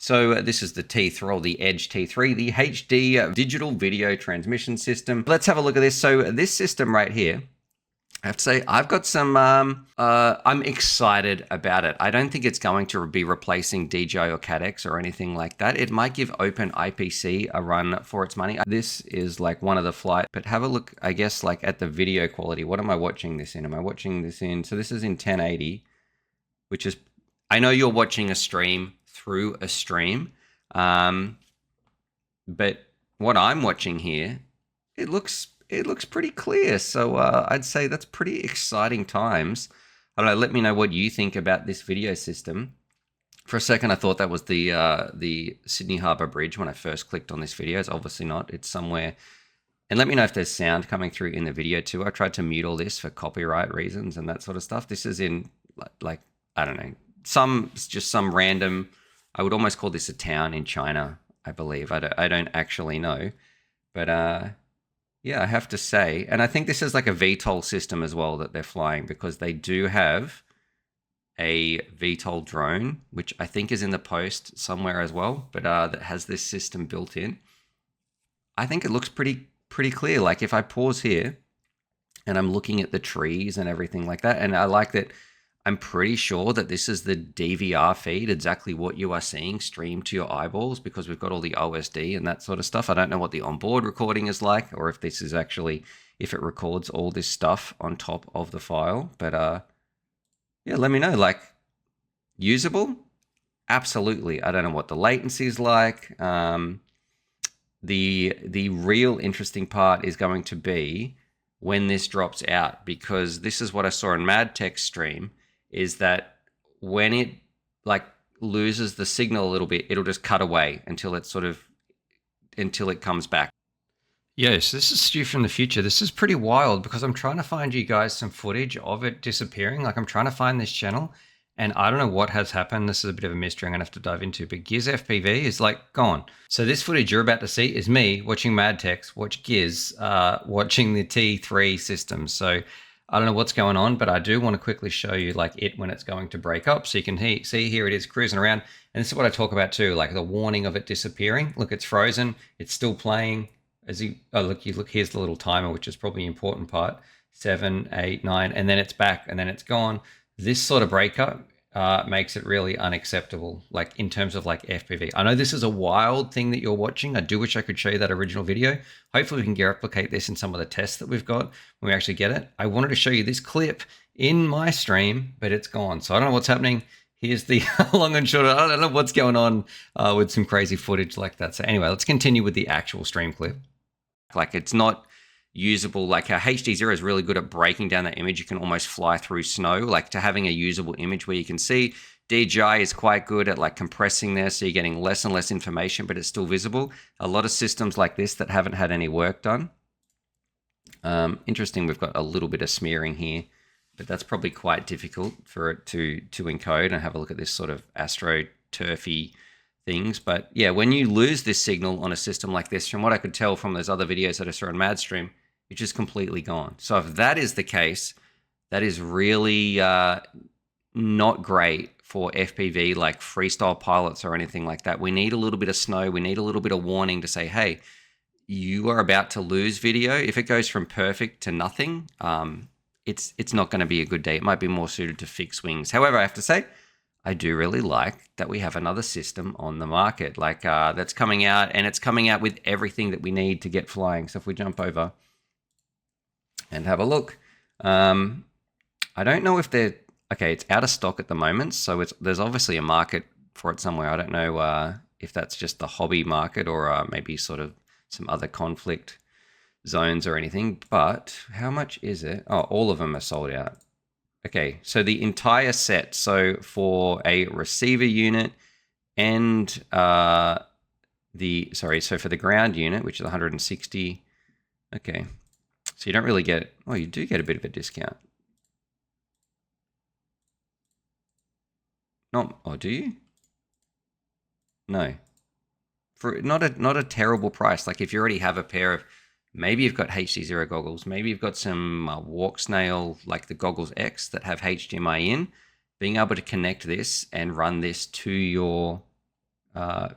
So this is the T3, or the Edge T3, the HD digital video transmission system. Let's have a look at this. So this system right here, I have to say, I've got some, I'm excited about it. I don't think it's going to be replacing DJI or CADX or anything like that. It might give Open IPC a run for its money. This is like one of the flight, but have a look, I guess, like at the video quality. What am I watching this in? Am I watching this in? So this is in 1080, which is, I know you're watching a stream through a stream, but what I'm watching here, it looks pretty clear. So I'd say that's pretty exciting times. I don't know, let me know what you think about this video system. For a second, I thought that was the Sydney Harbour Bridge when I first clicked on this video. It's obviously not. It's somewhere. And let me know if there's sound coming through in the video too. I tried to mute all this for copyright reasons and that sort of stuff. This is in, like, I don't know, just some random, I would almost call this a town in China, I believe. I don't actually know. But yeah, I have to say, and I think this is like a VTOL system as well that they're flying, because they do have a VTOL drone, which I think is in the post somewhere as well, but that has this system built in. I think it looks pretty clear. Like if I pause here and I'm looking at the trees and everything like that, and I like that I'm pretty sure that this is the DVR feed, exactly what you are seeing streamed to your eyeballs, because we've got all the OSD and that sort of stuff. I don't know what the onboard recording is like, or if this is actually, if it records all this stuff on top of the file. But yeah, let me know, like, usable? Absolutely. I don't know what the latency is like. The real interesting part is going to be when this drops out, because this is what I saw in MadTech's stream, is that when it like loses the signal a little bit, it'll just cut away until it comes back. Yes, this is Stu from the future. This is pretty wild, because I'm trying to find you guys some footage of it disappearing. Like, I'm trying to find this channel and I don't know what has happened. This is a bit of a mystery I'm gonna have to dive into, but Giz FPV is like gone. So this footage you're about to see is me watching MadTech watch Giz watching the T3 system. So I don't know what's going on, but I do want to quickly show you like it when it's going to break up. So you can see here it is cruising around. And this is what I talk about too, like the warning of it disappearing. Look, it's frozen. It's still playing. Oh, look, here's the little timer, which is probably the important part. 7, 8, 9, and then it's back and then it's gone. This sort of breakup makes it really unacceptable, like in terms of like FPV. I know this is a wild thing that you're watching. I do wish I could show you that original video. Hopefully we can replicate this in some of the tests that we've got when we actually get it. I wanted to show you this clip in my stream, but it's gone. So I don't know what's happening. Here's the long and short. I don't know what's going on with some crazy footage like that. So anyway, let's continue with the actual stream clip. Like, it's not usable. Like, how HD0 is really good at breaking down that image. You can almost fly through snow, like, to having a usable image where you can see. DJI is quite good at like compressing there, so you're getting less and less information, but it's still visible. A lot of systems like this that haven't had any work done. Interesting, we've got a little bit of smearing here, but that's probably quite difficult for it to encode. And have a look at this sort of astroturfy things. But yeah, when you lose this signal on a system like this, from what I could tell from those other videos that I saw on Madstream, it's just completely gone. So if that is the case, that is really not great for FPV, like freestyle pilots or anything like that. We need a little bit of snow. We need a little bit of warning to say, hey, you are about to lose video. If it goes from perfect to nothing, it's not going to be a good day. It might be more suited to fixed wings. However, I have to say, I do really like that we have another system on the market, like that's coming out, and it's coming out with everything that we need to get flying. So if we jump over and have a look, I don't know if they're, okay, it's out of stock at the moment. So there's obviously a market for it somewhere. I don't know if that's just the hobby market or maybe sort of some other conflict zones or anything, but how much is it? Oh, all of them are sold out. Okay, so the entire set, so for a receiver unit and so for the ground unit, which is 160, okay, so you don't really get, oh, you do get a bit of a discount. Not, oh, do you? No. For not a terrible price. Like if you already have a pair of, maybe you've got HD0 goggles, maybe you've got some Walk Snail, like the Goggles X that have HDMI in, being able to connect this and run this to your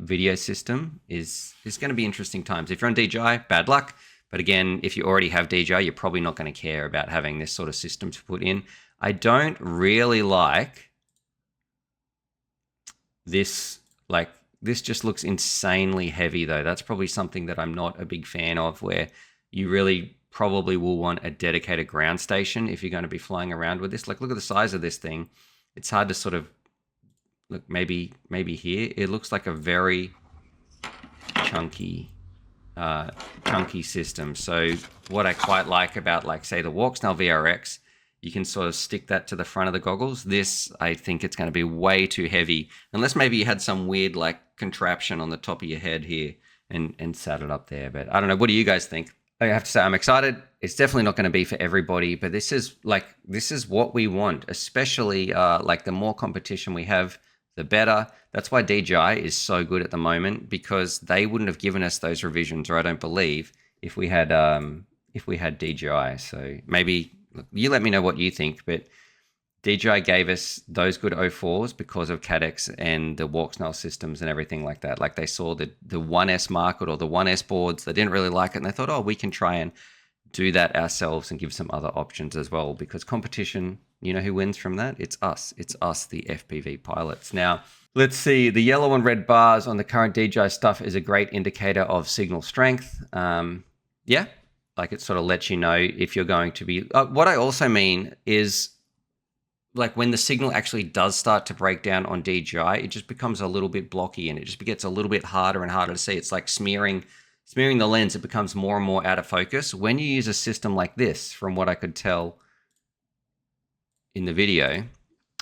video system is going to be interesting times. If you're on DJI, bad luck. But again, if you already have DJI, you're probably not going to care about having this sort of system to put in. I don't really like this. Like, this just looks insanely heavy though. That's probably something that I'm not a big fan of, where you really probably will want a dedicated ground station if you're going to be flying around with this. Like, look at the size of this thing. It's hard to sort of look. Maybe here it looks like a very chunky system. So what I quite like about, like, say, the Walksnail VRX, you can sort of stick that to the front of the goggles. This, I think it's going to be way too heavy, unless maybe you had some weird like contraption on the top of your head here and sat it up there. But I don't know. What do you guys think? I have to say, I'm excited. It's definitely not going to be for everybody, but this is what we want, especially like the more competition we have, the better. That's why DJI is so good at the moment, because they wouldn't have given us those revisions, or I don't believe, if we had DJI. So maybe you let me know what you think, but DJI gave us those good 04s because of Cadex and the Walksnail systems and everything like that. Like, they saw the 1S market or the 1S boards, they didn't really like it, and they thought, oh, we can try and do that ourselves and give some other options as well, because competition, you know who wins from that? It's us. It's us, the FPV pilots. Now, let's see. The yellow and red bars on the current DJI stuff is a great indicator of signal strength. Yeah, like, it sort of lets you know if you're going to be... what I also mean is, like, when the signal actually does start to break down on DJI, it just becomes a little bit blocky, and it just gets a little bit harder and harder to see. It's like smearing the lens. It becomes more and more out of focus. When you use a system like this, from what I could tell in the video,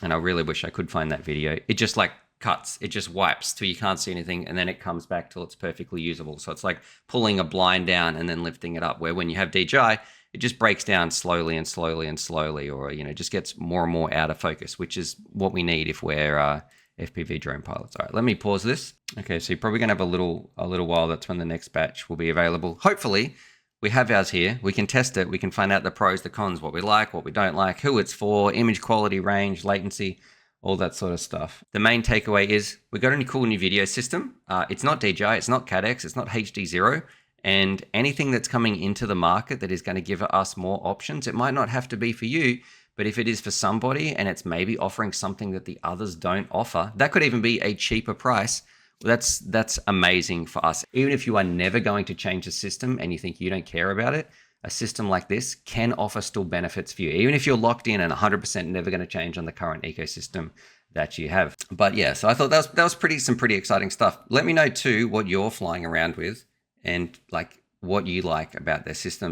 and I really wish I could find that video, it just like cuts. It just wipes till you can't see anything, and then it comes back till it's perfectly usable. So it's like pulling a blind down and then lifting it up, where when you have DJI, it just breaks down slowly and slowly and slowly, or, you know, just gets more and more out of focus, which is what we need if we're FPV drone pilots. All right, let me pause this. Okay, so you're probably gonna have a little while. That's when the next batch will be available. Hopefully, we have ours here. We can test it. We can find out the pros, the cons, what we like, what we don't like, who it's for, image quality, range, latency, all that sort of stuff. The main takeaway is we got a cool new video system. It's not DJI, it's not Cadex, it's not HD0. And anything that's coming into the market that is going to give us more options, it might not have to be for you, but if it is for somebody and it's maybe offering something that the others don't offer, that could even be a cheaper price. That's amazing for us. Even if you are never going to change the system and you think you don't care about it, a system like this can offer still benefits for you, even if you're locked in and 100% never going to change on the current ecosystem that you have. But yeah, so I thought that was some pretty exciting stuff. Let me know too what you're flying around with, and like what you like about their systems.